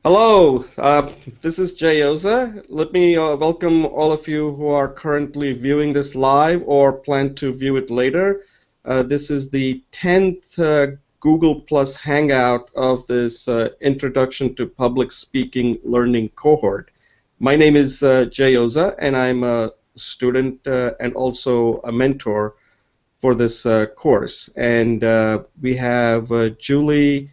Hello, this is Jay Oza. Let me welcome all of you who are currently viewing this live or plan to view it later. This is the 10th Google Plus Hangout of this Introduction to Public Speaking Learning Cohort. My name is Jay Oza, and I'm a student and also a mentor for this course. And we have Julie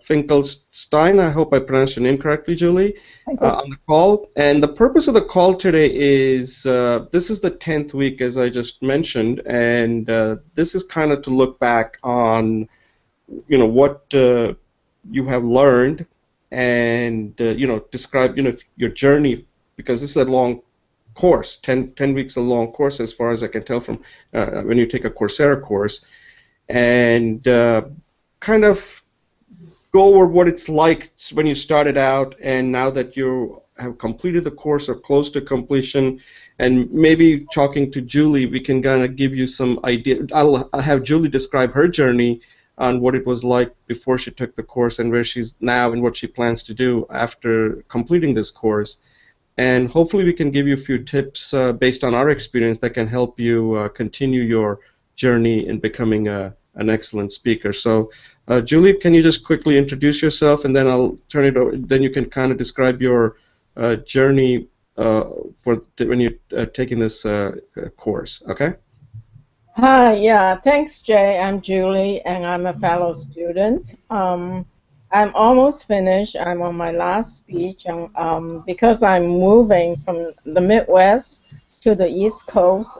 Finkelstein, I hope I pronounced your name correctly, Julie, on the call. And the purpose of the call today is this is the 10th week, as I just mentioned, and this is kind of to look back on, what you have learned and, describe, your journey, because this is a long course. 10 weeks is a long course as far as I can tell from when you take a Coursera course. And kind of go over what it's like when you started out and now that you have completed the course or close to completion, and maybe talking to Julie, we can kind of give you some idea. I'll have Julie describe her journey on what it was like before she took the course and where she's now and what she plans to do after completing this course. And hopefully we can give you a few tips based on our experience that can help you continue your journey in becoming an excellent speaker. So, Julie, can you just quickly introduce yourself, and then I'll turn it over. Then you can kind of describe your journey when you're taking this course. Okay? Hi, yeah, thanks, Jay. I'm Julie, and I'm a fellow student. I'm almost finished. I'm on my last speech, and because I'm moving from the Midwest to the East Coast,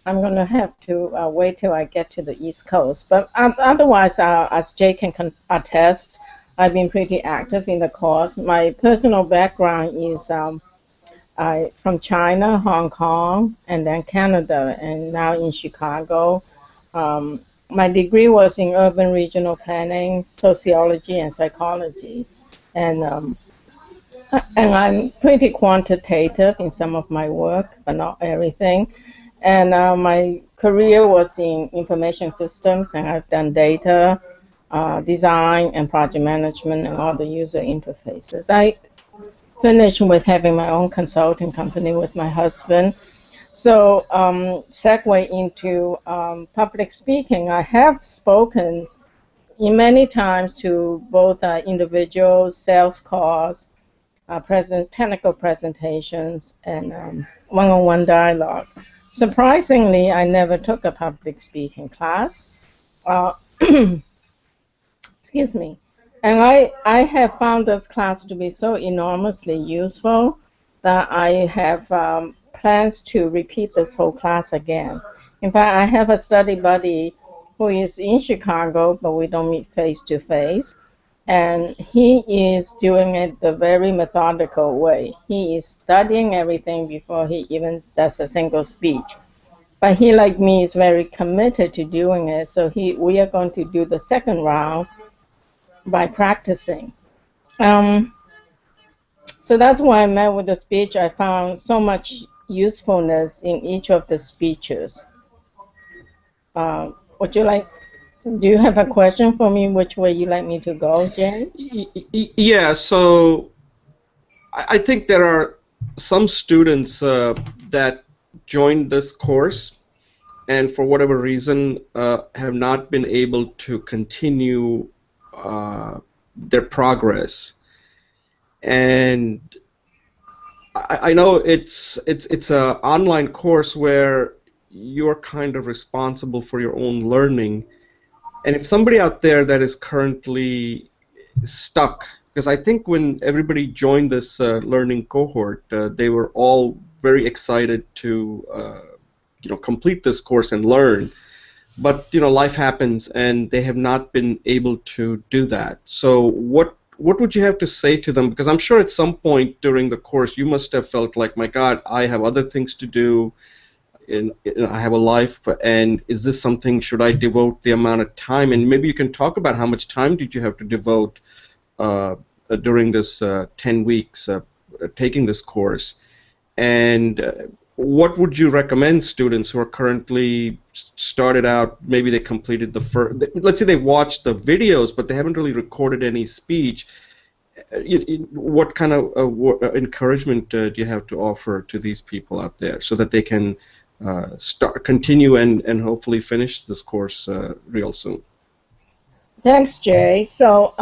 I'm going to have to wait till I get to the East Coast. But otherwise, as Jay can attest, I've been pretty active in the course. My personal background is from China, Hong Kong, and then Canada, and now in Chicago. My degree was in urban regional planning, sociology, and psychology. And I'm pretty quantitative in some of my work, but not everything. And my career was in information systems, and I've done data design and project management and all the user interfaces. I finished with having my own consulting company with my husband. So segue into public speaking. I have spoken in many times to both individuals, sales calls, technical presentations, and one-on-one dialogue. Surprisingly, I never took a public speaking class. Excuse me. And I have found this class to be so enormously useful that I have plans to repeat this whole class again. In fact, I have a study buddy who is in Chicago, but we don't meet face to face. And he is doing it the very methodical way. He is studying everything before he even does a single speech. But he, like me, is very committed to doing it. So we are going to do the second round by practicing. So that's why I met with the speech. I found so much usefulness in each of the speeches. Would you like? Do you have a question for me? Which way you like me to go, Jen? Yeah. So I think there are some students that joined this course and for whatever reason have not been able to continue their progress. And I know it's an online course where you're kind of responsible for your own learning. And if somebody out there that is currently stuck, because I think when everybody joined this learning cohort, they were all very excited to complete this course and learn. But life happens, and they have not been able to do that. So what would you have to say to them? Because I'm sure at some point during the course you must have felt like, my God, I have other things to do, and I have a life, and is this something, should I devote the amount of time? And maybe you can talk about how much time did you have to devote during this 10 weeks taking this course, and what would you recommend students who are currently started out, maybe they completed the first, let's say they watched the videos, but they haven't really recorded any speech, what kind of encouragement do you have to offer to these people out there so that they can continue and hopefully finish this course real soon? Thanks, Jay. So,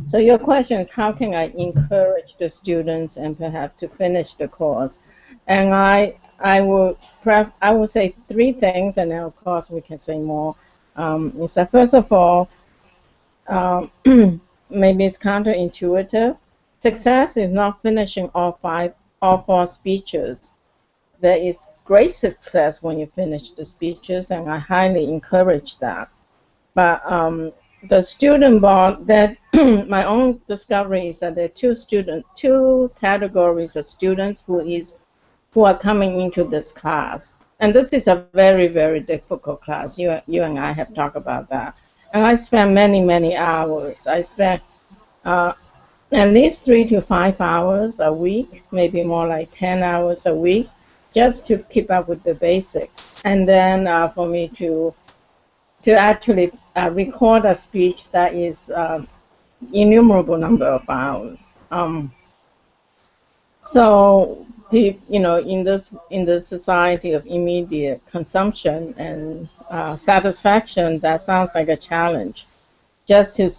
so your question is how can I encourage the students and perhaps to finish the course? And I would say three things, and then of course we can say more. Is that first of all, maybe it's counterintuitive. Success is not finishing all four speeches. There is great success when you finish the speeches, and I highly encourage that. But the student bond, that my own discovery is that there are two categories of students who are coming into this class. And this is a very, very difficult class. You and I have talked about that. And I spent many, many hours. I spent at least 3 to 5 hours a week, maybe more like 10 hours a week, just to keep up with the basics. And then for me to actually record a speech that is innumerable number of hours. So in this society of immediate consumption and satisfaction, that sounds like a challenge. Just to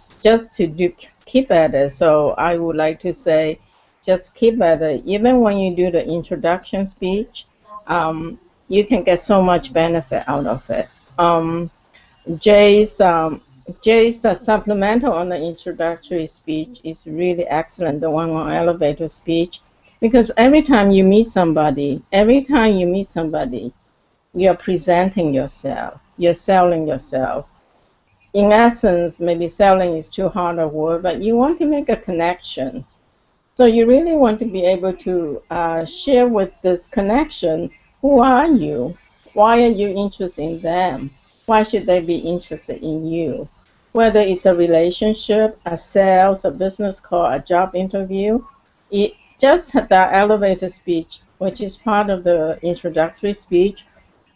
keep at it. So I would like to say, just keep at it. Even when you do the introduction speech, you can get so much benefit out of it. Jay's supplemental on the introductory speech is really excellent, the one on elevator speech, because every time you meet somebody, you're presenting yourself, you're selling yourself. In essence, maybe selling is too hard a word, but you want to make a connection. So you really want to be able to share with this connection, who are you? Why are you interested in them? Why should they be interested in you? Whether it's a relationship, a sales, a business call, a job interview, just that elevator speech, which is part of the introductory speech,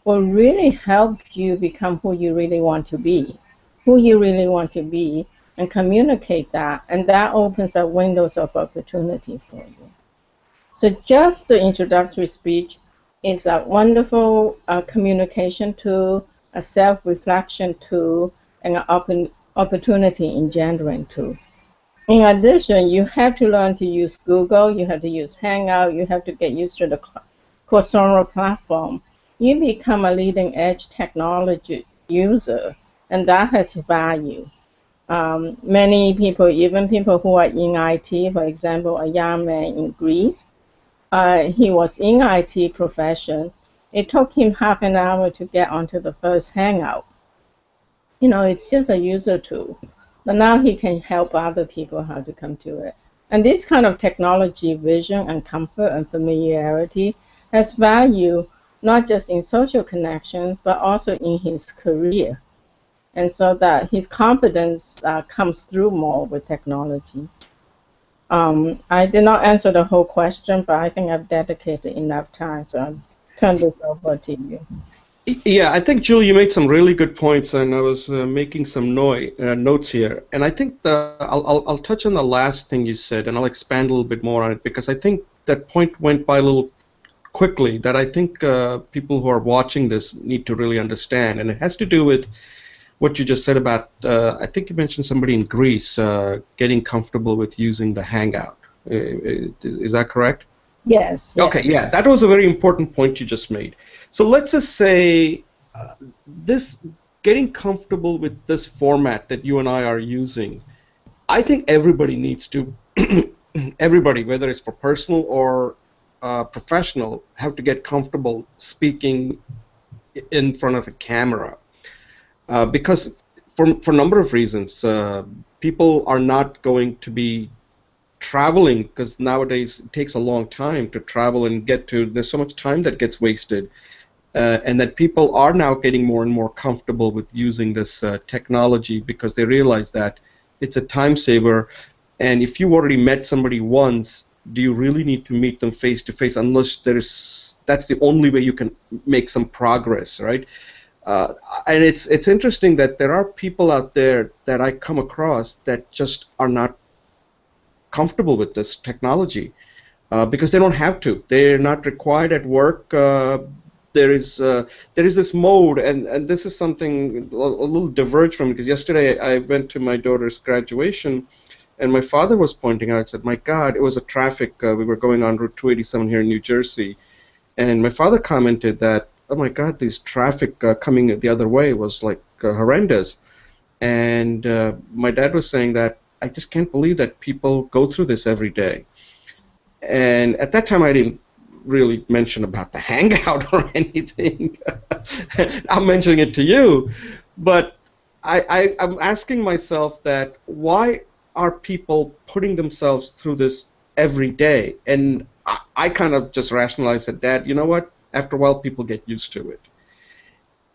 will really help you become who you really want to be, and communicate that, and that opens up windows of opportunity for you. So just the introductory speech is a wonderful communication tool, a self-reflection tool, and an opportunity engendering tool. In addition, you have to learn to use Google, you have to use Hangout, you have to get used to the Cohort platform. You become a leading edge technology user, and that has value. Many people, even people who are in IT, for example, a young man in Greece, he was in IT profession. It took him half an hour to get onto the first Hangout. It's just a user tool. But now he can help other people how to come to it. And this kind of technology vision and comfort and familiarity has value not just in social connections, but also in his career. And so that his confidence comes through more with technology. I did not answer the whole question, but I think I've dedicated enough time, so I'll turn this over to you. Yeah, I think, Julie, you made some really good points, and I was making some notes here. And I think I'll touch on the last thing you said, and I'll expand a little bit more on it, because I think that point went by a little quickly that I think people who are watching this need to really understand. And it has to do with what you just said about, I think you mentioned somebody in Greece getting comfortable with using the Hangout. Is that correct? Yes. Okay, yeah, that was a very important point you just made. So let's just say this getting comfortable with this format that you and I are using, I think everybody needs to, everybody, whether it's for personal or professional, have to get comfortable speaking in front of a camera. Because for a number of reasons, people are not going to be traveling, because nowadays it takes a long time to travel and get to, there's so much time that gets wasted, and that people are now getting more and more comfortable with using this technology because they realize that it's a time saver, and if you already met somebody once, do you really need to meet them face to face unless that's the only way you can make some progress, right? Uh, and it's interesting that there are people out there that I come across that just are not comfortable with this technology because they don't have to. They're not required at work. There is uh, there is this mode, and this is something a little diverged from because yesterday I went to my daughter's graduation, and my father was pointing out. I said, "My God, it was a traffic. We were going on Route 287 here in New Jersey." And my father commented that, oh my God, this traffic coming the other way was like horrendous. And my dad was saying that I just can't believe that people go through this every day. And at that time, I didn't really mention about the Hangout or anything. I'm mentioning it to you. But I'm asking myself that why are people putting themselves through this every day? And I kind of just rationalized that, Dad, you know what? After a while, people get used to it.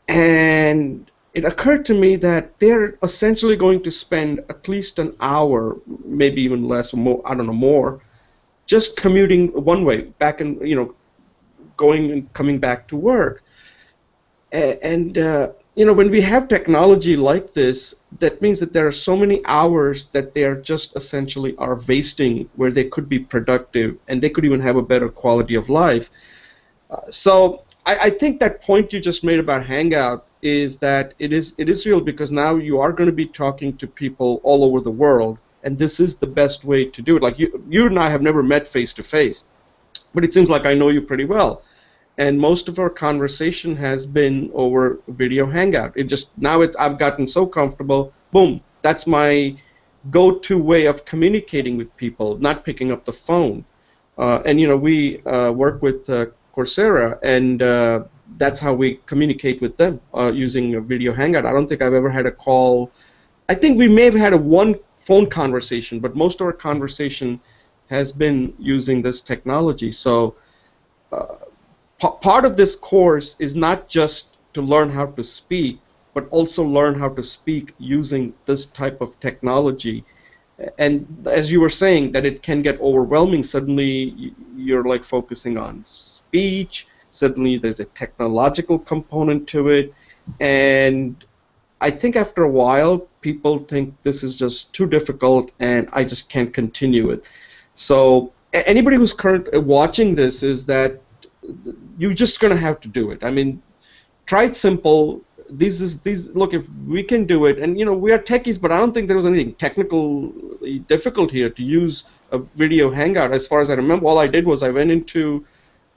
And it occurred to me that they're essentially going to spend at least an hour, maybe even less or more, I don't know, more, just commuting one way, back and, going and coming back to work. And when we have technology like this, that means that there are so many hours that they are just essentially are wasting where they could be productive and they could even have a better quality of life. So I think that point you just made about Hangout is that it is real because now you are going to be talking to people all over the world, and this is the best way to do it. Like you and I have never met face to face, but it seems like I know you pretty well. And most of our conversation has been over video Hangout. It just now I've gotten so comfortable. Boom, that's my go-to way of communicating with people, not picking up the phone. And we work with Coursera, and that's how we communicate with them using a video Hangout. I don't think I've ever had a call. I think we may have had a one phone conversation, but most of our conversation has been using this technology. So part of this course is not just to learn how to speak, but also learn how to speak using this type of technology. And as you were saying, that it can get overwhelming. Suddenly you're like focusing on speech. Suddenly there's a technological component to it. And I think after a while, people think this is just too difficult and I just can't continue it. So anybody who's watching this is that you're just going to have to do it. I mean, try it simple. These look, if we can do it, and we are techies, but I don't think there was anything technically difficult here to use a video Hangout. As far as I remember, all I did was I went into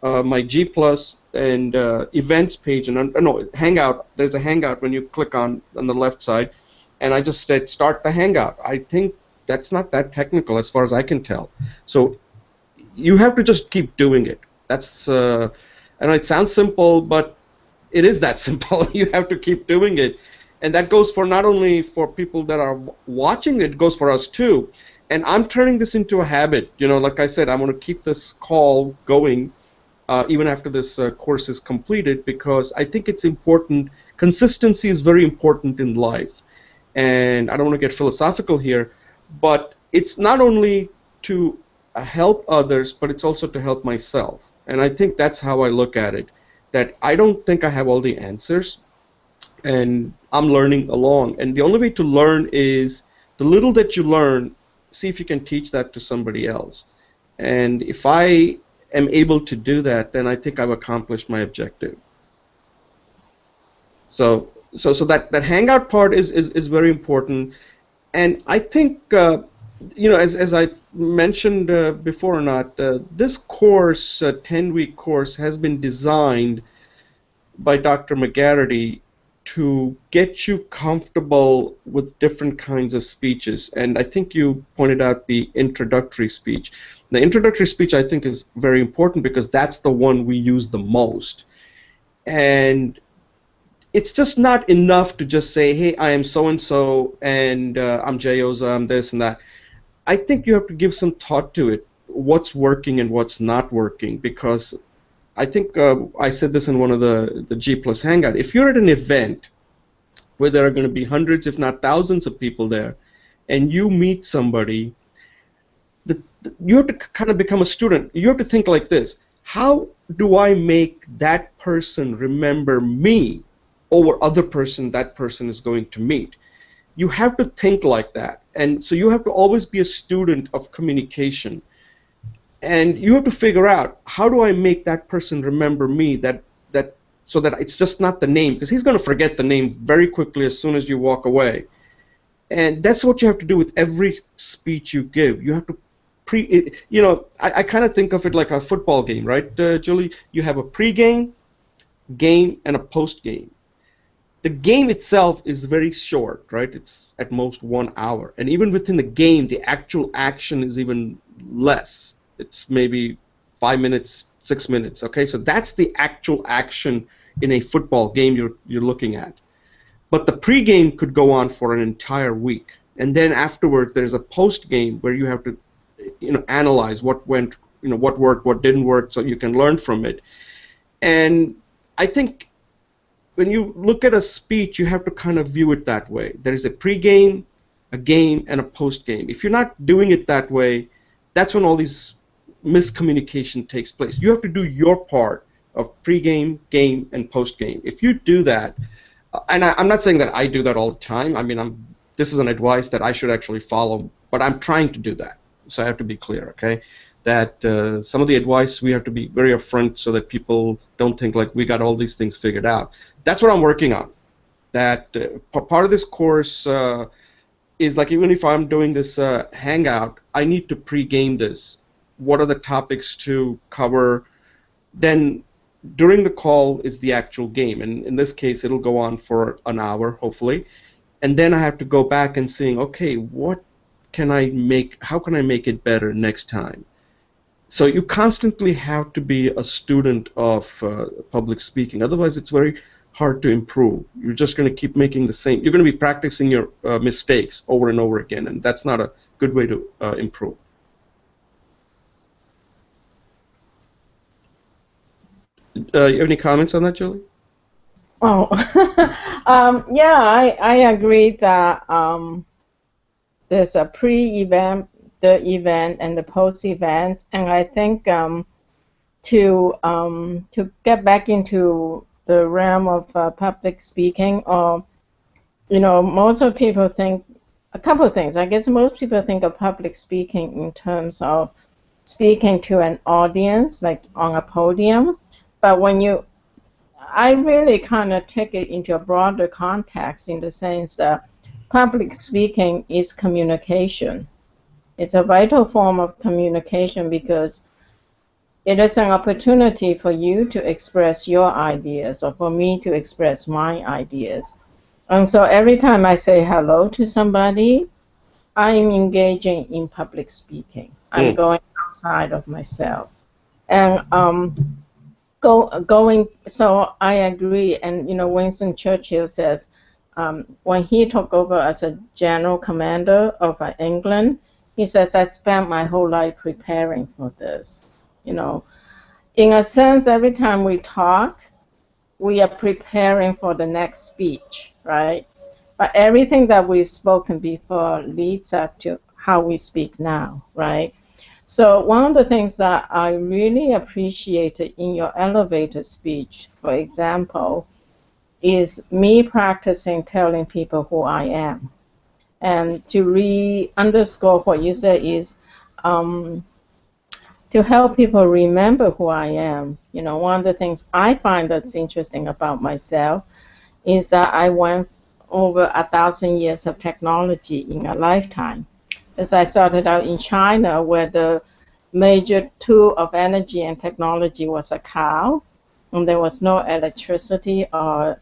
my G Plus and events page, and no, Hangout. There's a Hangout when you click on the left side, and I just said start the Hangout. I think that's not that technical as far as I can tell. So you have to just keep doing it. That's I know it sounds simple, but it is that simple. You have to keep doing it, and that goes for not only for people that are watching it goes for us too. And I'm turning this into a habit. Like I said, I'm going to keep this call going even after this course is completed because I think it's important. Consistency is very important in life, and I don't want to get philosophical here, but it's not only to help others, but it's also to help myself. And I think that's how I look at it, that I don't think I have all the answers, and I'm learning along. And the only way to learn is the little that you learn, see if you can teach that to somebody else. And if I am able to do that, then I think I've accomplished my objective. So that Hangout part is very important. And I think, as I mentioned before or not, this course, 10-week course, has been designed by Dr. McGarity to get you comfortable with different kinds of speeches. And I think you pointed out the introductory speech. The introductory speech, I think, is very important because that's the one we use the most. And it's just not enough to just say, hey, I am so-and-so, and I'm Jay Oza, I'm this and that. I think you have to give some thought to it, what's working and what's not working, because I think I said this in one of the G Plus Hangout. If you're at an event where there are going to be hundreds, if not thousands of people there, and you meet somebody, you have to kind of become a student. You have to think like this. How do I make that person remember me? over other person that person is going to meet. You have to think like that. And so you have to always be a student of communication. And you have to figure out, how do I make that person remember me, that so that it's just not the name, because he's going to forget the name very quickly as soon as you walk away. And that's what you have to do with every speech you give. You have to I kind of think of it like a football game, right, Julie? You have a pre-game, game, and a post-game. The game itself is very short, right? It's at most 1 hour. And even within the game, the actual action is even less. It's maybe 5 minutes, 6 minutes, okay? So that's the actual action in a football game you're looking at. But the pregame could go on for an entire week. And then afterwards, there's a post-game where you have to analyze what went, what worked, what didn't work, so you can learn from it. And I think when you look at a speech, you have to kind of view it that way. There is a pregame, a game, and a postgame. If you're not doing it that way, that's when all these miscommunication takes place. You have to do your part of pregame, game, and postgame. If you do that, and I'm not saying that I do that all the time. I mean, this is an advice that I should actually follow, but I'm trying to do that. So I have to be clear, okay? That some of the advice we have to be very upfront so that people don't think like we got all these things figured out. That's what I'm working on. That part of this course is like, even if I'm doing this Hangout, I need to pre-game this. What are the topics to cover? Then during the call is the actual game, and in this case it'll go on for an hour, hopefully. And then I have to go back and saying, okay, how can I make it better next time? So you constantly have to be a student of public speaking. Otherwise, it's very hard to improve. You're just going to keep making the same. You're going to be practicing your mistakes over and over again, and that's not a good way to improve. You have any comments on that, Julie? Oh, yeah, I agree that there's a pre-event, the event, and the post-event, and I think to get back into the realm of public speaking, or most of people think a couple of things. I guess most people think of public speaking in terms of speaking to an audience, like on a podium, but I really kind of take it into a broader context, in the sense that public speaking is communication. It's a vital form of communication because it is an opportunity for you to express your ideas, or for me to express my ideas. And so every time I say hello to somebody, I'm engaging in public speaking. I'm going outside of myself. And so I agree. And Winston Churchill says, when he took over as a general commander of England, he says, I spent my whole life preparing for this. In a sense, every time we talk, we are preparing for the next speech, right? But everything that we've spoken before leads up to how we speak now, right? So one of the things that I really appreciated in your elevator speech, for example, is me practicing telling people who I am. And to underscore what you said is to help people remember who I am. One of the things I find that's interesting about myself is that I went over 1,000 years of technology in a lifetime. As I started out in China, where the major tool of energy and technology was a cow, and there was no electricity or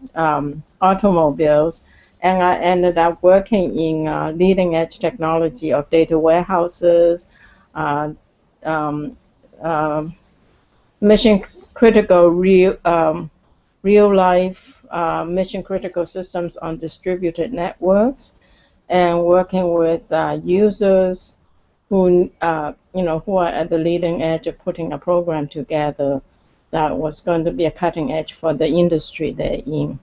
automobiles, and I ended up working in leading edge technology of data warehouses, mission critical real life mission critical systems on distributed networks, and working with users who who are at the leading edge of putting a program together that was going to be a cutting edge for the industry they're in.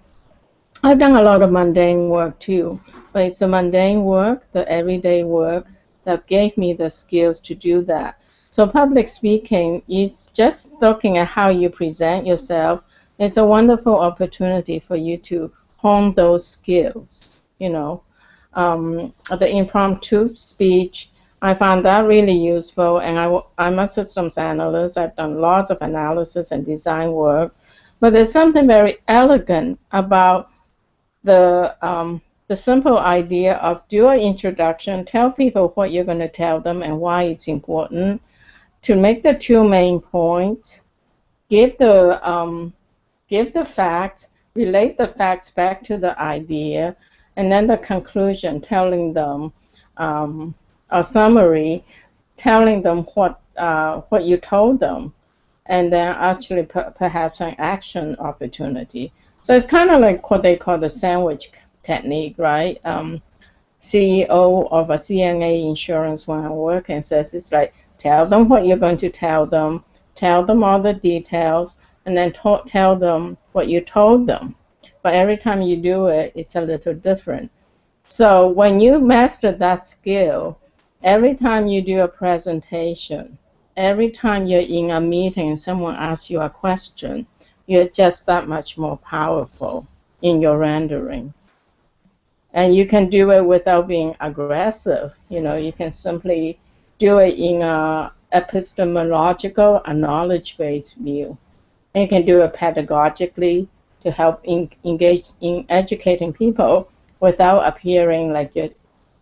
I've done a lot of mundane work too, but it's the mundane work, the everyday work, that gave me the skills to do that. So public speaking is just looking at how you present yourself, it's a wonderful opportunity for you to hone those skills. The impromptu speech, I found that really useful, and I'm a systems analyst. I've done lots of analysis and design work, but there's something very elegant about the simple idea of do an introduction, tell people what you're going to tell them and why it's important, to make the two main points, give the facts, relate the facts back to the idea, and then the conclusion, telling them a summary, telling them what you told them, and then actually perhaps an action opportunity. So it's kind of like what they call the sandwich technique, right? CEO of a CNA insurance when I work and says it's like tell them what you're going to tell them all the details, and then tell them what you told them. But every time you do it, it's a little different. So when you master that skill, every time you do a presentation, every time you're in a meeting and someone asks you a question, you're just that much more powerful in your renderings. And you can do it without being aggressive. You can simply do it in a epistemological, a knowledge-based view. And you can do it pedagogically to help engage in educating people without appearing like you're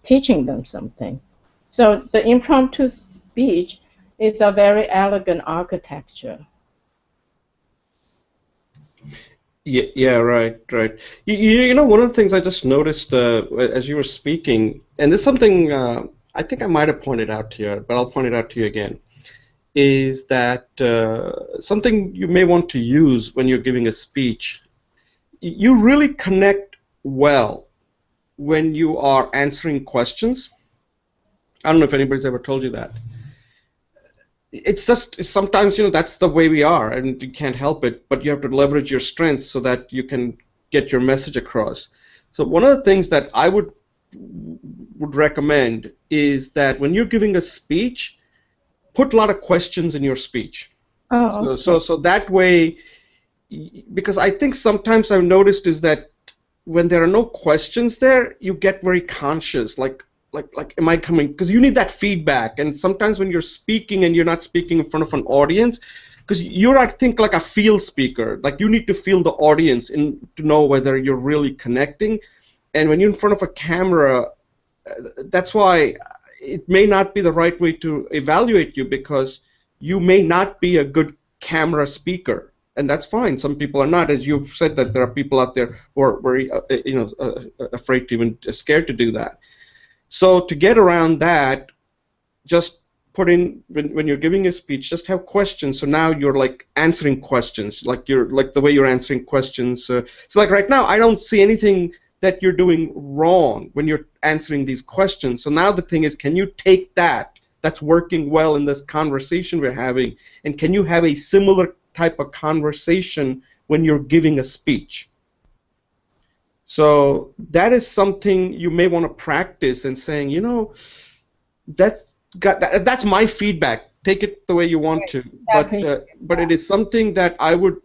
teaching them something. So the impromptu speech is a very elegant architecture. Yeah, right. One of the things I just noticed as you were speaking, and this is something I think I might have pointed out to you, but I'll point it out to you again, is that something you may want to use when you're giving a speech. You really connect well when you are answering questions. I don't know if anybody's ever told you that. It's just sometimes, that's the way we are, and you can't help it, but you have to leverage your strengths so that you can get your message across. So one of the things that I would recommend is that when you're giving a speech, put a lot of questions in your speech. Oh, okay. So that way, because I think sometimes I've noticed is that when there are no questions there, you get very conscious, like am I coming? Because you need that feedback, and sometimes when you're speaking and you're not speaking in front of an audience, because you're, I think, like a field speaker, like you need to feel the audience to know whether you're really connecting, and when you're in front of a camera, that's why it may not be the right way to evaluate you, because you may not be a good camera speaker. And that's fine. Some people are not, as you've said, that there are people out there who are very, afraid to even scared to do that. So to get around that, just put in when you're giving a speech, just have questions. So now you're like answering questions, like the way you're answering questions. So like right now, I don't see anything that you're doing wrong when you're answering these questions. So now the thing is, can you take that's working well in this conversation we're having, and can you have a similar type of conversation when you're giving a speech? So that is something you may want to practice and saying, that's my feedback. Take it the way you want to, but it is something that I would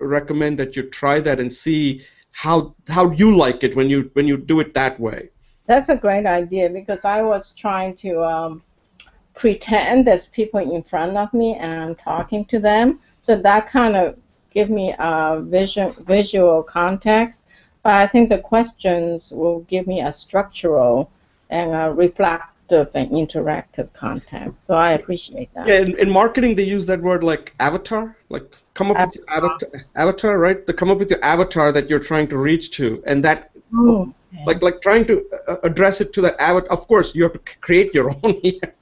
recommend that you try that and see how you like it when you do it that way. That's a great idea, because I was trying to pretend there's people in front of me and I'm talking to them. So that kind of give me a visual context. But I think the questions will give me a structural and a reflective and interactive context. So I appreciate that. Yeah, in marketing they use that word like avatar, like come up with your avatar, right? To come up with your avatar that you're trying to reach to, and that like trying to address it to that avatar. Of course, you have to create your own here.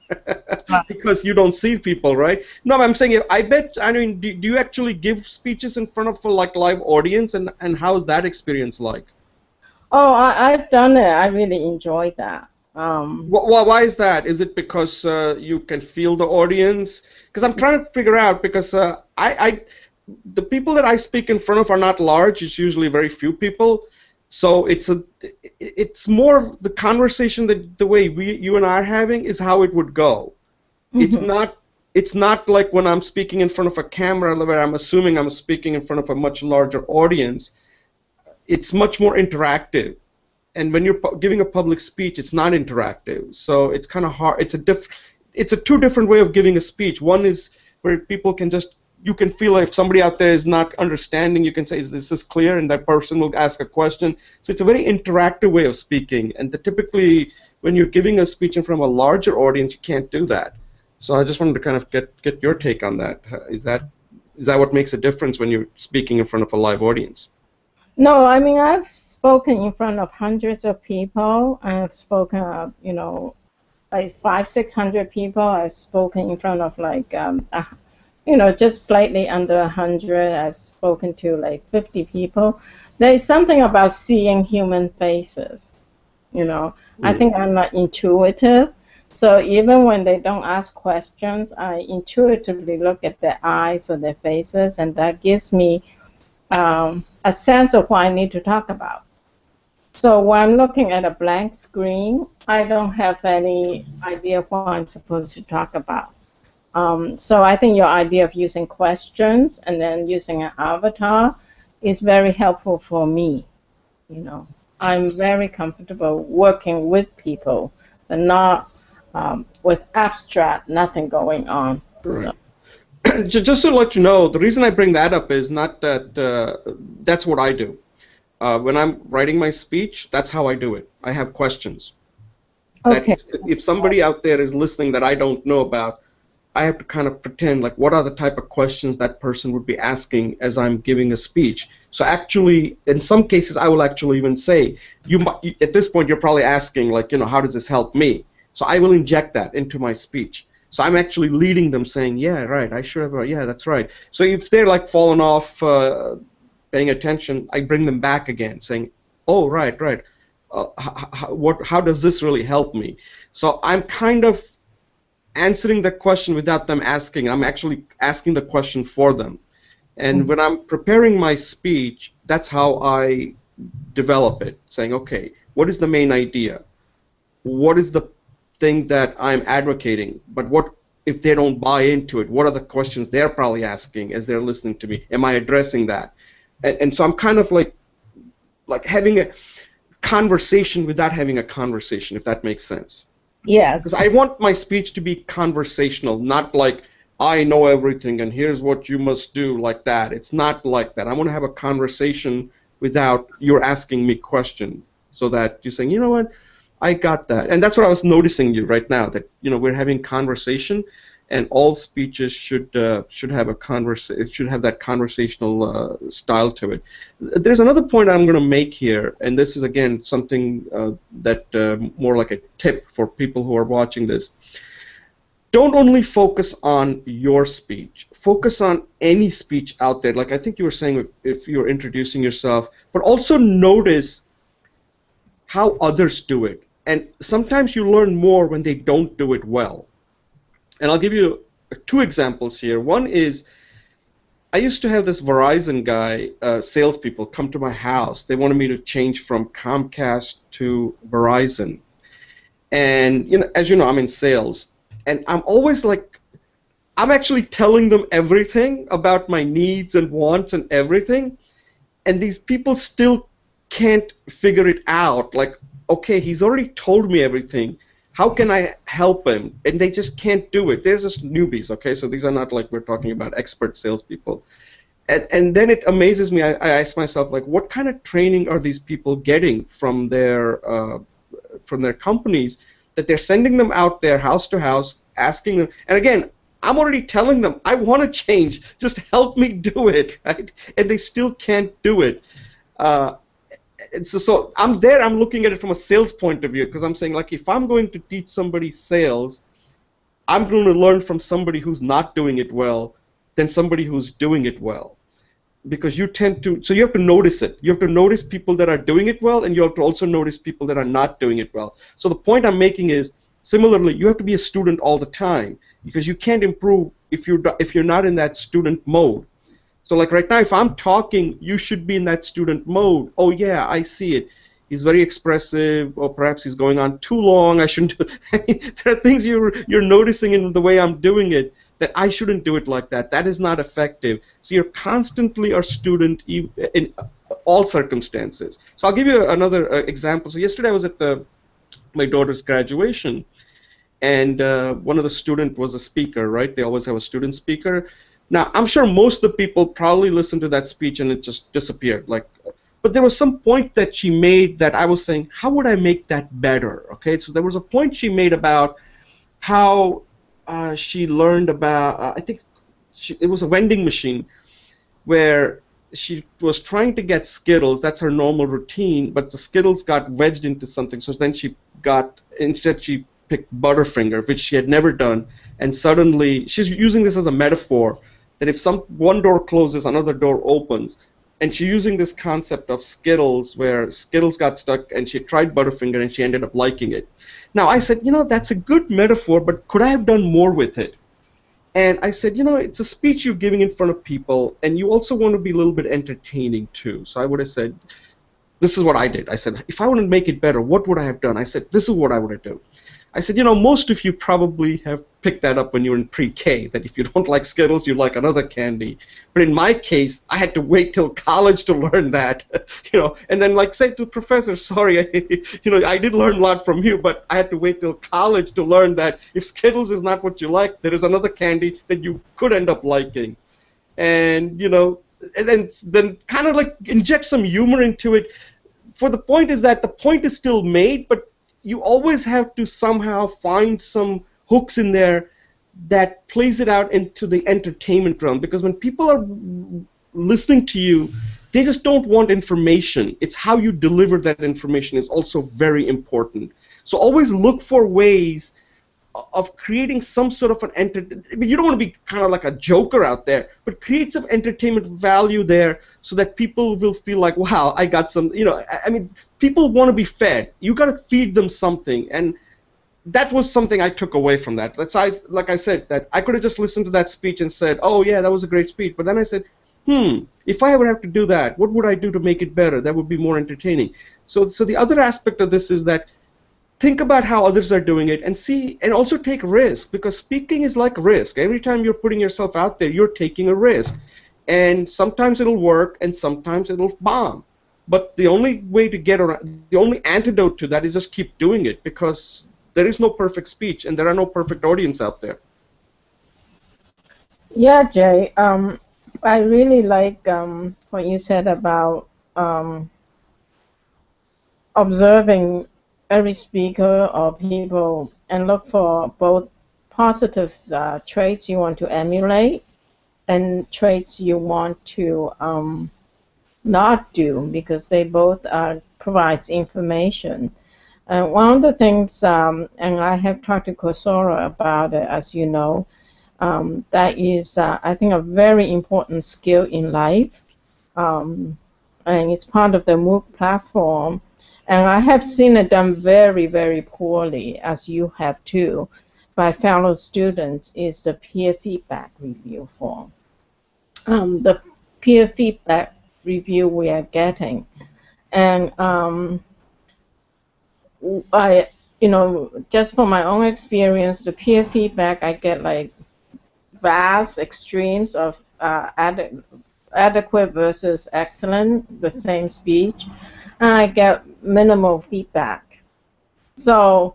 Because you don't see people, right? No, I'm saying, I mean, do you actually give speeches in front of a live audience, and how's that experience like? Oh, I've done it. I really enjoy that. Why is that? Is it because you can feel the audience? Because I'm trying to figure out, because the people that I speak in front of are not large. It's usually very few people. So it's more the conversation that the way you and I are having is how it would go. Mm-hmm. It's not it's not like when I'm speaking in front of a camera where I'm assuming I'm speaking in front of a much larger audience. It's much more interactive. And when you're giving a public speech, it's not interactive. So it's kind of hard. It's a two different way of giving a speech. One is where people can just, you can feel like if somebody out there is not understanding, you can say, is this clear? And that person will ask a question. So it's a very interactive way of speaking. And typically, when you're giving a speech in front of a larger audience, you can't do that. So I just wanted to kind of get your take on that. Is that what makes a difference when you're speaking in front of a live audience? No, I mean, I've spoken in front of hundreds of people. I've spoken, like 600 people. I've spoken in front of like, just slightly under 100. I've spoken to like 50 people. There's something about seeing human faces, I think I'm not intuitive. So even when they don't ask questions, I intuitively look at their eyes or their faces, and that gives me a sense of what I need to talk about. So when I'm looking at a blank screen, I don't have any idea of what I'm supposed to talk about. So I think your idea of using questions and then using an avatar is very helpful for me. I'm very comfortable working with people, but not with abstract, nothing going on. Right. So. Just to let you know, the reason I bring that up is not that that's what I do. When I'm writing my speech, that's how I do it. I have questions. Okay. If somebody out there is listening that I don't know about, I have to kind of pretend like what are the type of questions that person would be asking as I'm giving a speech. So actually, in some cases, I will actually even say, at this point, you're probably asking like, how does this help me? So I will inject that into my speech. So I'm actually leading them saying, yeah, right, I should have, yeah, that's right. So if they're like falling off, paying attention, I bring them back again saying, oh, right. How does this really help me? So I'm kind of answering the question without them asking. I'm actually asking the question for them. And when I'm preparing my speech, that's how I develop it, saying, okay, what is the main idea? What is the thing that I'm advocating? But what if they don't buy into it? What are the questions they're probably asking as they're listening to me? Am I addressing that? And so I'm kind of like having a conversation without having a conversation, if that makes sense. Yes. Because I want my speech to be conversational, not like I know everything and here's what you must do, like that. It's not like that. I want to have a conversation without you're asking me question, so that you're saying, you know what, I got that. And that's what I was noticing you right now, that we're having conversation, and all speeches should have that conversational style to it. There's another point I'm going to make here, and this is again something that more like a tip for people who are watching this. Don't only focus on your speech. Focus on any speech out there. Like I think you were saying, if you're introducing yourself, but also notice how others do it. And sometimes you learn more when they don't do it well. And I'll give you two examples here. One is, I used to have this Verizon guy, salespeople, come to my house. They wanted me to change from Comcast to Verizon. And as you know, I'm in sales. And I'm always like, I'm actually telling them everything about my needs and wants and everything. And these people still can't figure it out. Like, okay, he's already told me everything. How can I help him? And they just can't do it. They're just newbies, okay? So these are not like we're talking about expert salespeople. And then it amazes me. I ask myself, like, what kind of training are these people getting from their companies that they're sending them out there house to house, asking them? And again, I'm already telling them, I want to change. Just help me do it, right? And they still can't do it. So I'm looking at it from a sales point of view, because I'm saying, like, if I'm going to teach somebody sales, I'm going to learn from somebody who's not doing it well than somebody who's doing it well. Because you tend to, so you have to notice it. You have to notice people that are doing it well, and you have to also notice people that are not doing it well. So the point I'm making is, similarly, you have to be a student all the time, because you can't improve if you're not in that student mode. So like right now, if I'm talking, you should be in that student mode. Oh yeah, I see it. He's very expressive, or perhaps he's going on too long. I shouldn't do. There are things you're noticing in the way I'm doing it that I shouldn't do it like that. That is not effective. So you're constantly a student in all circumstances. So I'll give you another example. So yesterday I was at my daughter's graduation, and one of the student was a speaker, right? They always have a student speaker. Now, I'm sure most of the people probably listened to that speech and it just disappeared. But there was some point that she made that I was saying, how would I make that better? Okay, so there was a point she made about how she learned about, I think it was a vending machine where she was trying to get Skittles. That's her normal routine, but the Skittles got wedged into something. So then instead she picked Butterfinger, which she had never done, and suddenly she's using this as a metaphor that if one door closes, another door opens. And she's using this concept of Skittles, where Skittles got stuck, and she tried Butterfinger, and she ended up liking it. Now, I said, that's a good metaphor, but could I have done more with it? And I said, it's a speech you're giving in front of people, and you also want to be a little bit entertaining, too. So I would have said, this is what I did. I said, if I want to make it better, what would I have done? I said, this is what I would have done. I said, most of you probably have picked that up when you were in pre-K, that if you don't like Skittles, you like another candy. But in my case, I had to wait till college to learn that, and then say to the professor, sorry, I did learn a lot from you, but I had to wait till college to learn that if Skittles is not what you like, there is another candy that you could end up liking. And, and then kind of inject some humor into it. For the point is that the point is still made, but you always have to somehow find some hooks in there that plays it out into the entertainment realm, because when people are listening to you, they just don't want information. It's how you deliver that information is also very important. So always look for ways of creating some sort of you don't want to be kind of like a joker out there, but create some entertainment value there so that people will feel like, wow, I got some, people want to be fed. You got to feed them something, and that was something I took away from that. Like I said, that I could have just listened to that speech and said, oh yeah, that was a great speech, but then I said, if I ever have to do that, what would I do to make it better? That would be more entertaining. So the other aspect of this is that think about how others are doing it and also take risk, because speaking is like risk. Every time you're putting yourself out there, you're taking a risk. And sometimes it'll work and sometimes it'll bomb. But the only way to get around, the only antidote to that is just keep doing it, because there is no perfect speech and there are no perfect audience out there. Yeah, Jay, I really like what you said about observing every speaker or people and look for both positive traits you want to emulate and traits you want to not do, because they both provides information. And one of the things, and I have talked to Coursera about it, as you know, that is, I think, a very important skill in life, and it's part of the MOOC platform. And I have seen it done very, very poorly, as you have too, by fellow students, is the peer feedback review form. The peer feedback review we are getting. And just from my own experience, the peer feedback, I get vast extremes of adequate versus excellent, the same speech. And I get minimal feedback. So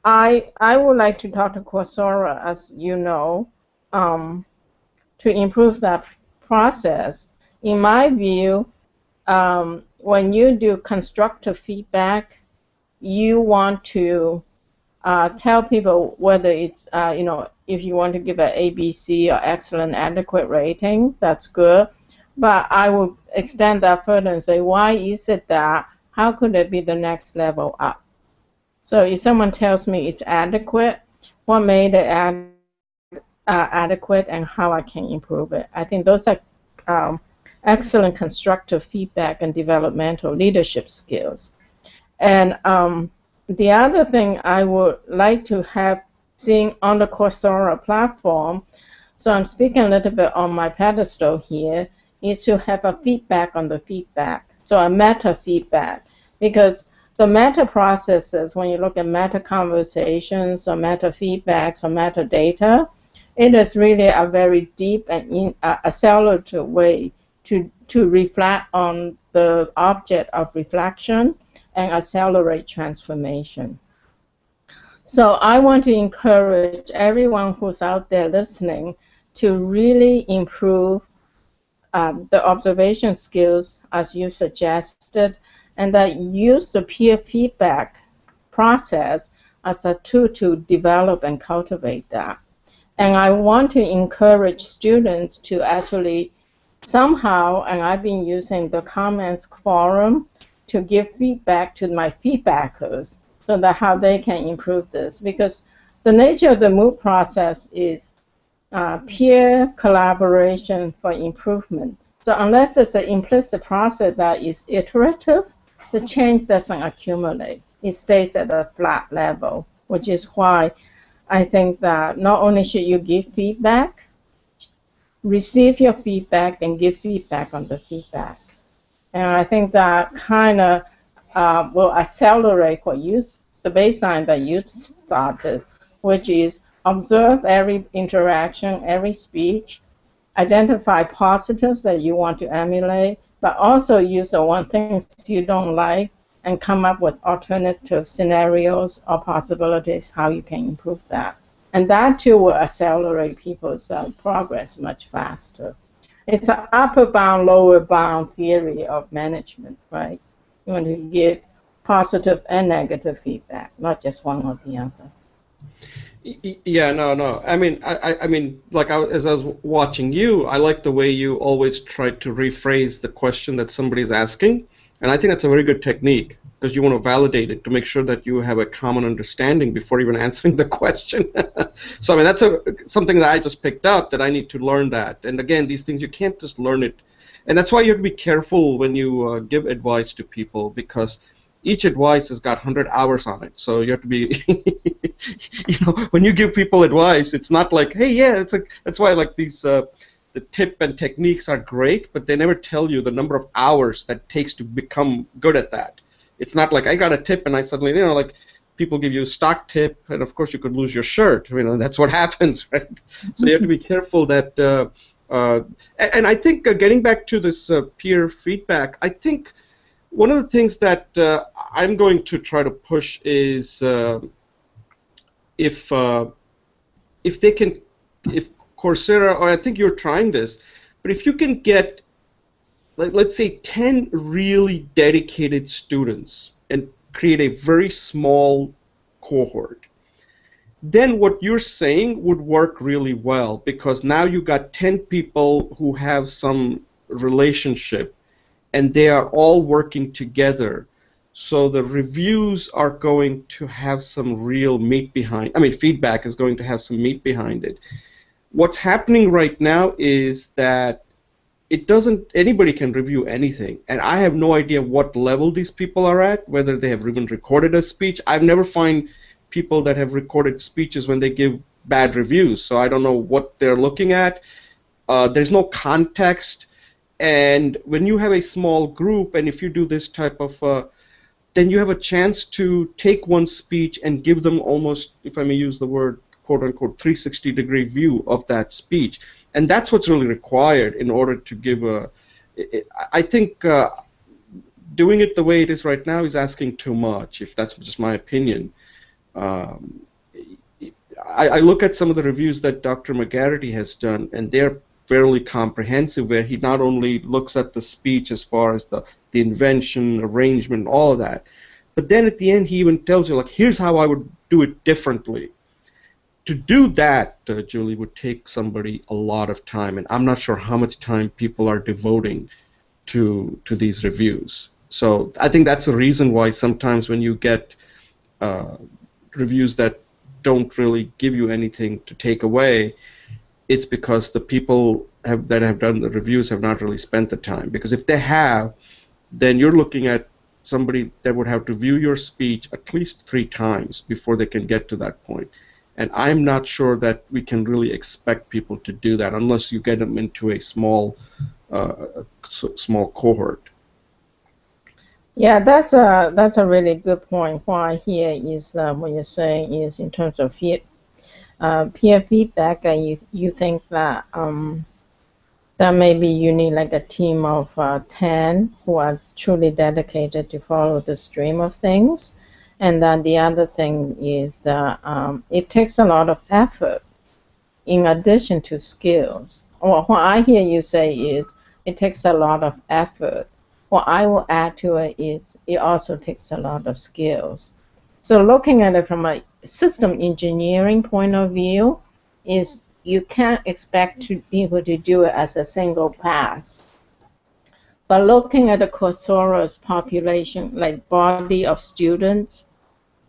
I would like to talk to Coursera, as you know, to improve that process. In my view, when you do constructive feedback, you want to tell people whether it's, if you want to give an ABC or excellent, adequate rating, that's good. But I will extend that further and say, why is it that? How could it be the next level up? So if someone tells me it's adequate, what made it adequate and how I can improve it? I think those are excellent constructive feedback and developmental leadership skills. And the other thing I would like to have seen on the Coursera platform, so I'm speaking a little bit on my pedestal here, is to have a feedback on the feedback, so a meta feedback, because the meta processes, when you look at meta conversations or meta feedbacks or meta data, it is really a very deep and accelerative way to reflect on the object of reflection and accelerate transformation. So I want to encourage everyone who's out there listening to really improve the observation skills as you suggested, and that use the peer feedback process as a tool to develop and cultivate that. And I want to encourage students to actually somehow, and I've been using the comments forum to give feedback to my feedbackers so that how they can improve this. Because the nature of the MOOC process is peer collaboration for improvement. So unless it's an implicit process that is iterative, the change doesn't accumulate. It stays at a flat level, which is why I think that not only should you give feedback, receive your feedback and give feedback on the feedback. And I think that kind of will accelerate what the baseline that you started, which is observe every interaction, every speech, identify positives that you want to emulate, but also use the one things you don't like and come up with alternative scenarios or possibilities how you can improve that. And that too will accelerate people's progress much faster. It's an upper bound, lower bound theory of management, right? You want to give positive and negative feedback, not just one or the other. Yeah, no. I mean, like as I was watching you, I like the way you always try to rephrase the question that somebody's asking, and I think that's a very good technique because you want to validate it to make sure that you have a common understanding before even answering the question. So I mean, that's something that I just picked up that I need to learn that. And again, these things you can't just learn it, and that's why you have to be careful when you give advice to people because each advice has got 100 hours on it, so you have to be, when you give people advice, it's not like, hey, yeah, that's why like these, the tip and techniques are great, but they never tell you the number of hours that it takes to become good at that. It's not like I got a tip and I suddenly, like people give you a stock tip, and of course you could lose your shirt. That's what happens, right? So you have to be careful that, and I think getting back to this peer feedback, I think one of the things that I'm going to try to push is if Coursera, or I think you're trying this, but if you can get, let's say, 10 really dedicated students and create a very small cohort, then what you're saying would work really well because now you got 10 people who have some relationship and they are all working together. So the reviews are going to have some real meat behind. I mean, feedback is going to have some meat behind it. What's happening right now is that anybody can review anything, and I have no idea what level these people are at, whether they have even recorded a speech. I've never find people that have recorded speeches when they give bad reviews, so I don't know what they're looking at. There's no context. And when you have a small group, and if you do this type of, then you have a chance to take one speech and give them almost, if I may use the word, quote-unquote, 360-degree view of that speech. And that's what's really required in order to give I think doing it the way it is right now is asking too much, if that's just my opinion. I look at some of the reviews that Dr. McGarity has done, and they're fairly comprehensive, where he not only looks at the speech as far as the invention, arrangement, all of that, but then at the end he even tells you, like, here's how I would do it differently. To do that, Julie, would take somebody a lot of time, and I'm not sure how much time people are devoting to these reviews. So I think that's the reason why sometimes when you get reviews that don't really give you anything to take away, it's because the people that have done the reviews have not really spent the time. Because if they have, then you're looking at somebody that would have to view your speech at least 3 times before they can get to that point. And I'm not sure that we can really expect people to do that unless you get them into a small cohort. Yeah, that's a really good point. Why here is what you're saying is in terms of peer feedback, and you think that that maybe you need like a team of 10 who are truly dedicated to follow the stream of things. And then the other thing is that it takes a lot of effort in addition to skills. Well, what I hear you say is it takes a lot of effort. What I will add to it is it also takes a lot of skills. So looking at it from a system engineering point of view is you can't expect to be able to do it as a single pass. But looking at the Coursera's population, like body of students,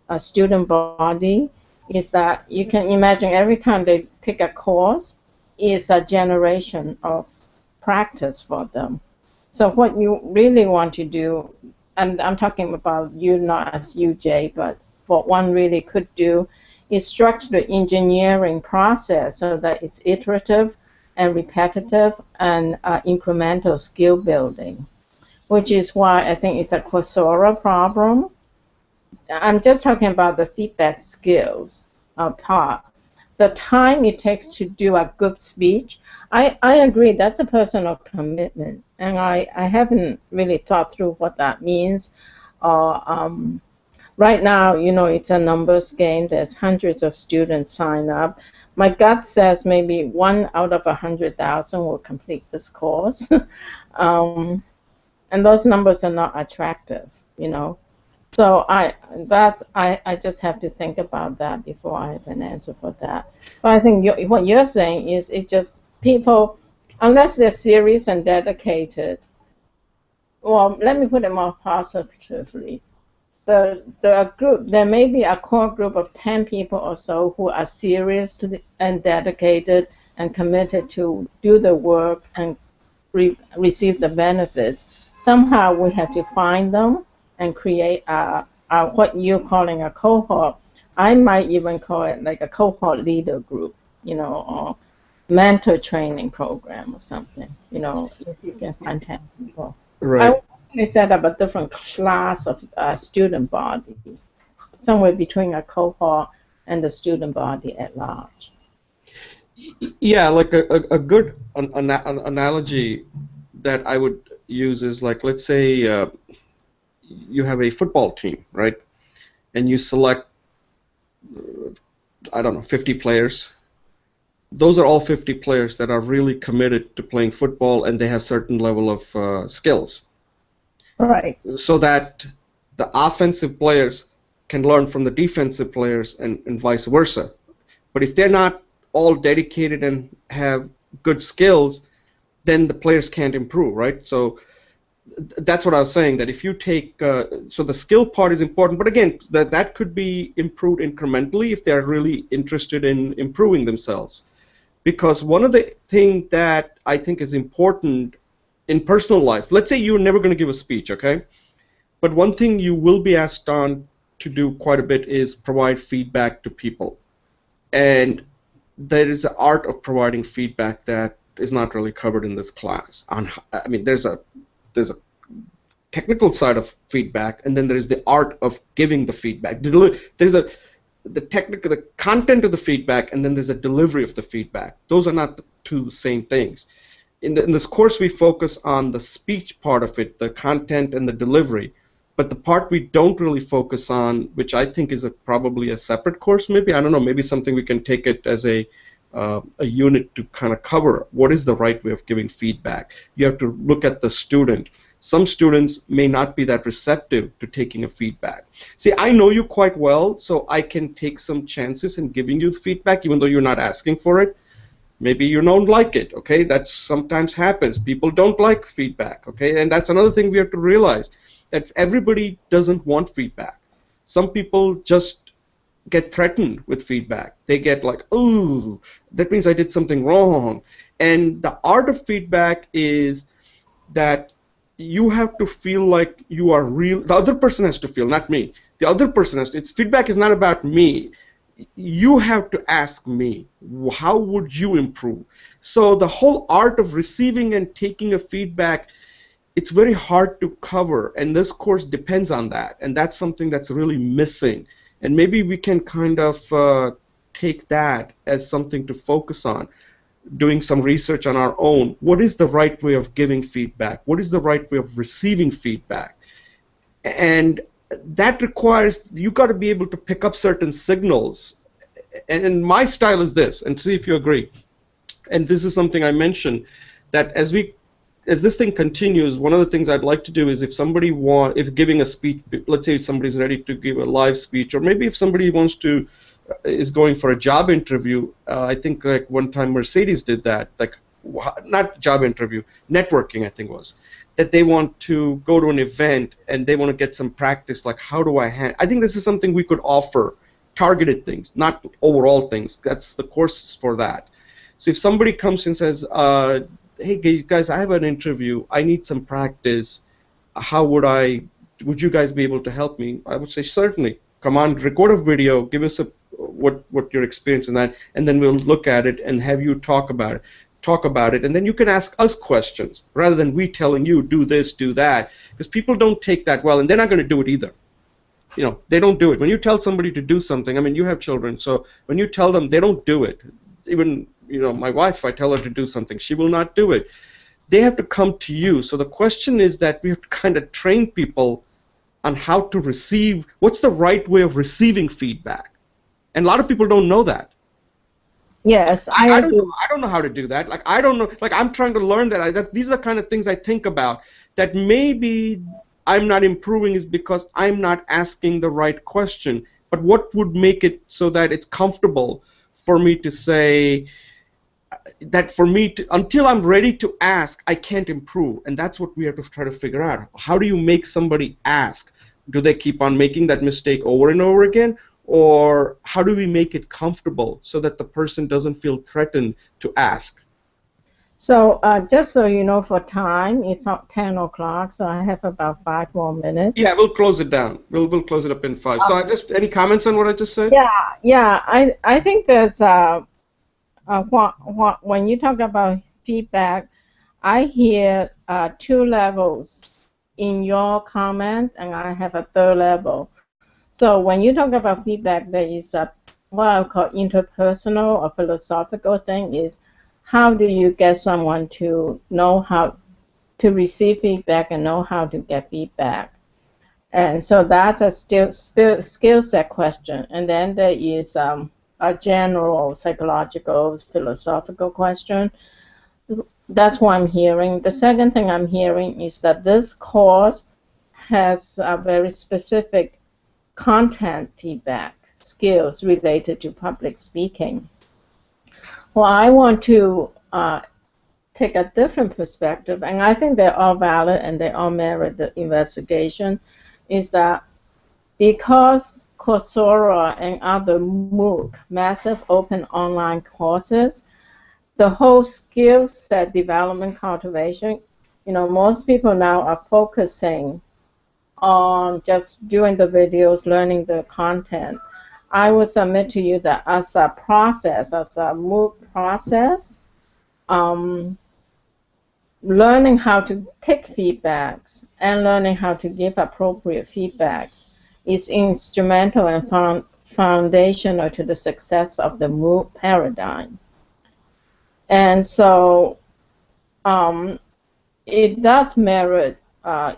a student body, is that you can imagine every time they take a course is a generation of practice for them. So what you really want to do, and I'm talking about you, not as you, Jay, but what one really could do is structure the engineering process so that it's iterative and repetitive and incremental skill building, which is why I think it's a Coursera problem. I'm just talking about the feedback skills part. The time it takes to do a good speech, I agree that's a personal commitment, and I haven't really thought through what that means. Right now, it's a numbers game. There's hundreds of students sign up. My gut says maybe 1 out of 100,000 will complete this course. And those numbers are not attractive. So I just have to think about that before I have an answer for that. But I think what you're saying is it's just people, unless they're serious and dedicated. Well, let me put it more positively. The group, there may be a core group of 10 people or so who are serious and dedicated and committed to do the work and receive the benefits. Somehow we have to find them and create what you're calling a cohort. I might even call it like a cohort leader group, or mentor training program or something, if you can find 10 people. Right. I would set up a different class of student body, somewhere between a cohort and the student body at large. Yeah, like a good analogy that I would use is like, let's say you have a football team, right? And you select, I don't know, 50 players. Those are all 50 players that are really committed to playing football, and they have certain level of skills. Right. So that the offensive players can learn from the defensive players and vice versa. But if they're not all dedicated and have good skills, then the players can't improve, right? So that's what I was saying, that if you take, so the skill part is important, but again, that could be improved incrementally if they're really interested in improving themselves. Because one of the things that I think is important in personal life, let's say you're never going to give a speech, okay? But one thing you will be asked on to do quite a bit is provide feedback to people. And there is an art of providing feedback that is not really covered in this class. I mean, there's a technical side of feedback, and then there's the art of giving the feedback. There's the content of the feedback, and then there's a delivery of the feedback. Those are not the same things. In this course, we focus on the speech part of it, the content and the delivery. But the part we don't really focus on, which I think is probably a separate course, maybe, I don't know, maybe something we can take it as a unit to kind of cover. What is the right way of giving feedback? You have to look at the student. Some students may not be that receptive to taking a feedback. See, I know you quite well, so I can take some chances in giving you feedback, even though you're not asking for it. Maybe you don't like it, okay? That sometimes happens. People don't like feedback, okay? And that's another thing we have to realize, that everybody doesn't want feedback. Some people just get threatened with feedback. They get like, oh, that means I did something wrong. And the art of feedback is that you have to feel like you are real. The other person has to feel, not me. The other person has to. Feedback is not about me. You have to ask me, how would you improve? So the whole art of receiving and taking a feedback, it's very hard to cover, and this course depends on that, and that's something that's really missing. And maybe we can kind of take that as something to focus on, doing some research on our own. What is the right way of giving feedback? What is the right way of receiving feedback? And that requires, you got to be able to pick up certain signals. And my style is this, and see if you agree. And this is something I mentioned, that as this thing continues, one of the things I'd like to do is, if giving a speech, let's say if somebody's ready to give a live speech, or maybe if somebody is going for a job interview, I think like one time Mercedes did that, like not job interview, networking I think was, that they want to go to an event and they want to get some practice, like how do I think this is something we could offer, targeted things, not overall things. That's the course for that. So if somebody comes and says, hey guys, I have an interview, I need some practice, would you guys be able to help me? I would say certainly. Come on, record a video, give us what your experience in that, and then we'll look at it and have you talk about it, and then you can ask us questions rather than we telling you do this, do that, because people don't take that well, and they're not going to do it either. You know, they don't do it. When you tell somebody to do something, I mean, you have children, so when you tell them, they don't do it. Even, you know, my wife, if I tell her to do something, she will not do it. They have to come to you. So the question is that we have to kind of train people on how to receive, what's the right way of receiving feedback. And a lot of people don't know that. Yes, I don't know how to do that. Like, I don't know. Like, I'm trying to learn that. These are the kind of things I think about. That maybe I'm not improving is because I'm not asking the right question. But what would make it so that it's comfortable for me to say that until I'm ready to ask, I can't improve. And that's what we have to try to figure out. How do you make somebody ask? Do they keep on making that mistake over and over again? Or how do we make it comfortable so that the person doesn't feel threatened to ask? So just so you know, for time, it's not 10 o'clock, so I have about 5 more minutes. Yeah, we'll close it down. We'll close it up in 5. So any comments on what I just said? Yeah. I think there's when you talk about feedback, I hear 2 levels in your comment, and I have a 3rd level. So when you talk about feedback, there is what I call interpersonal or philosophical thing, is how do you get someone to know how to receive feedback and know how to get feedback. And so that's a skill set question. And then there is a general psychological, philosophical question. That's what I'm hearing. The second thing I'm hearing is that this course has a very specific content feedback skills related to public speaking. Well, I want to take a different perspective, and I think they're all valid and they all merit the investigation, is that because Coursera and other MOOC, massive open online courses, the whole skill set development cultivation, you know, most people now are focusing on just doing the videos, learning the content. I would submit to you that as a process, as a MOOC process, learning how to take feedbacks and learning how to give appropriate feedbacks is instrumental and foundational to the success of the MOOC paradigm. And so it does merit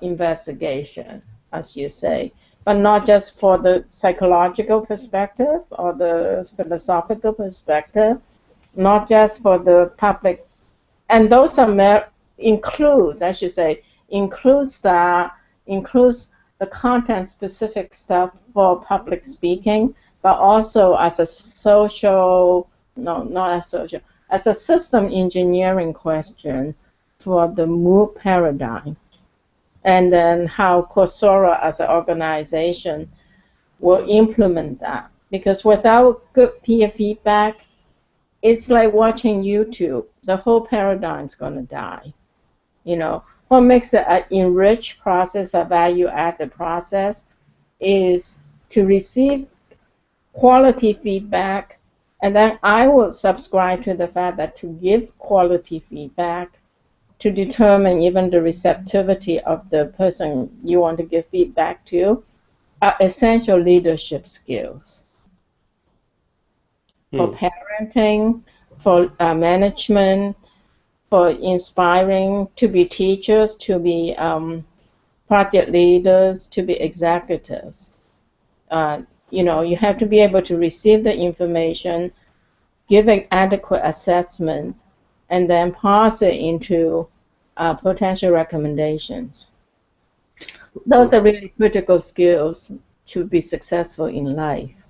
investigation, as you say, but not just for the psychological perspective or the philosophical perspective, not just for the public, and those are includes the content-specific stuff for public speaking, but also as a as a system engineering question for the MOOC paradigm, and then how Coursera as an organization will implement that. Because without good peer feedback, it's like watching YouTube. The whole paradigm's going to die. You know, what makes it an enriched process, a value-added process, is to receive quality feedback, and then I will subscribe to the fact that to give quality feedback, to determine even the receptivity of the person you want to give feedback to, are essential leadership skills. for parenting, for management, for inspiring, to be teachers, to be project leaders, to be executives. You have to be able to receive the information, give an adequate assessment, and then pass it into potential recommendations. Those are really critical skills to be successful in life.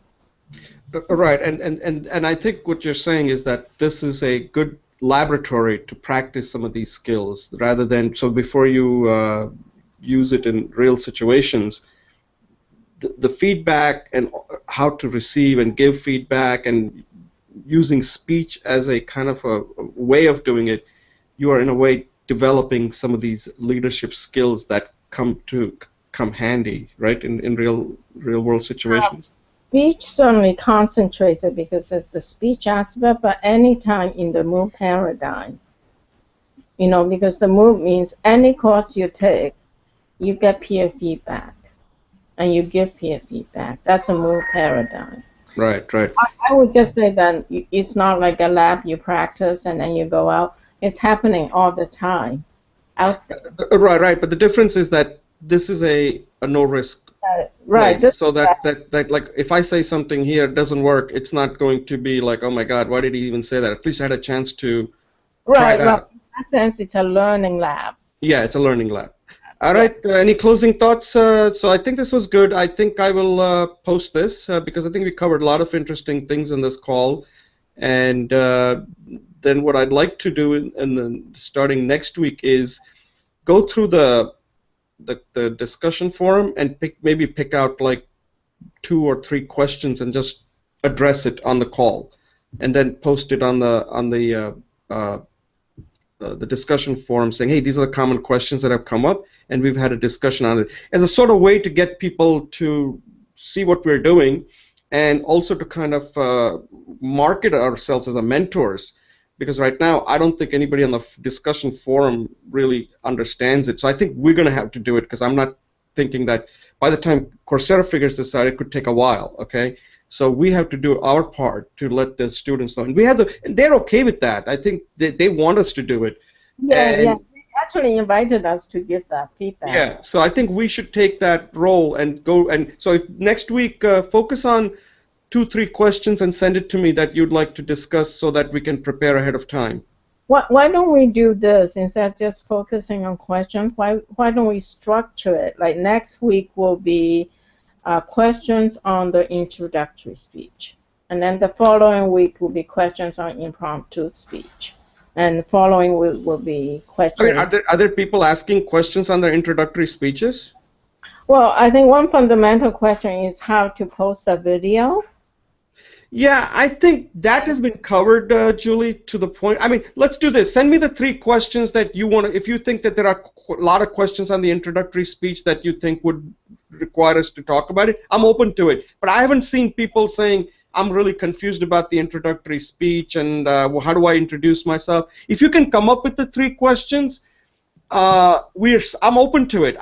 Right, and I think what you're saying is that this is a good laboratory to practice some of these skills rather than, so before you use it in real situations, the feedback and how to receive and give feedback and using speech as a kind of a way of doing it, you are in a way developing some of these leadership skills that come handy, right, in real world situations. Speech certainly concentrated because of the speech aspect, but anytime in the MOVE paradigm, because the MOVE means any course you take, you get peer feedback, and you give peer feedback. That's a MOVE paradigm. Right. I would just say that it's not like a lab you practice and then you go out. It's happening all the time out there. Right. But the difference is that this is a no risk. Right. So that like if I say something here doesn't work, it's not going to be like, oh my God, why did he even say that? At least I had a chance to try it out. In that sense, it's a learning lab. Yeah, it's a learning lab. All right. Any closing thoughts? So I think this was good. I think I will post this because I think we covered a lot of interesting things in this call. And then what I'd like to do in starting next week is go through the discussion forum and maybe pick out like 2 or 3 questions and just address it on the call, and then post it on the discussion forum saying, hey, these are the common questions that have come up, and we've had a discussion on it as a sort of way to get people to see what we're doing, and also to kind of market ourselves as a mentors. Because right now, I don't think anybody on the discussion forum really understands it. So I think we're going to have to do it because I'm not thinking that by the time Coursera figures this out, it could take a while, okay? So we have to do our part to let the students know. And and they're okay with that. I think they want us to do it. Yeah. They actually invited us to give that feedback. Yeah, so I think we should take that role and go. And so if next week, focus on 2-3 questions and send it to me that you'd like to discuss so that we can prepare ahead of time. Why don't we do this instead of just focusing on questions? Why don't we structure it? Like next week will be questions on the introductory speech, and then the following week will be questions on impromptu speech, and the following week will be questions. I mean, are there people asking questions on their introductory speeches? Well, I think one fundamental question is how to post a video. Yeah, I think that has been covered, Julie, to the point. I mean, let's do this. Send me the 3 questions that you want to, if you think that there are a lot of questions on the introductory speech that you think would require us to talk about it, I'm open to it. But I haven't seen people saying, I'm really confused about the introductory speech and how do I introduce myself. If you can come up with the 3 questions, I'm open to it.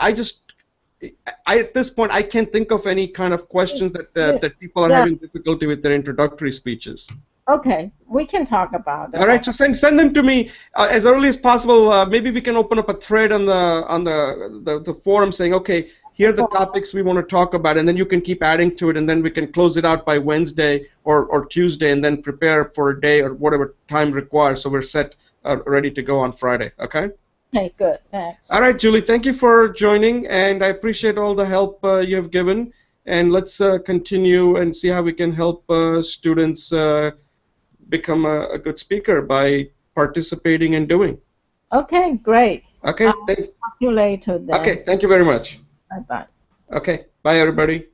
At this point, I can't think of any kind of questions that people are having difficulty with their introductory speeches. Okay, we can talk about it. All right, so send them to me as early as possible. Maybe we can open up a thread on the forum saying, okay, here are the topics we want to talk about, and then you can keep adding to it, and then we can close it out by Wednesday or Tuesday, and then prepare for a day or whatever time requires, so we're set, ready to go on Friday. Okay? Okay, good. Thanks. All right, Julie, thank you for joining, and I appreciate all the help you have given. And let's continue and see how we can help students become a good speaker by participating and doing. Okay, great. Okay, I'll talk to you later then. Okay, thank you very much. Bye-bye. Okay, bye everybody.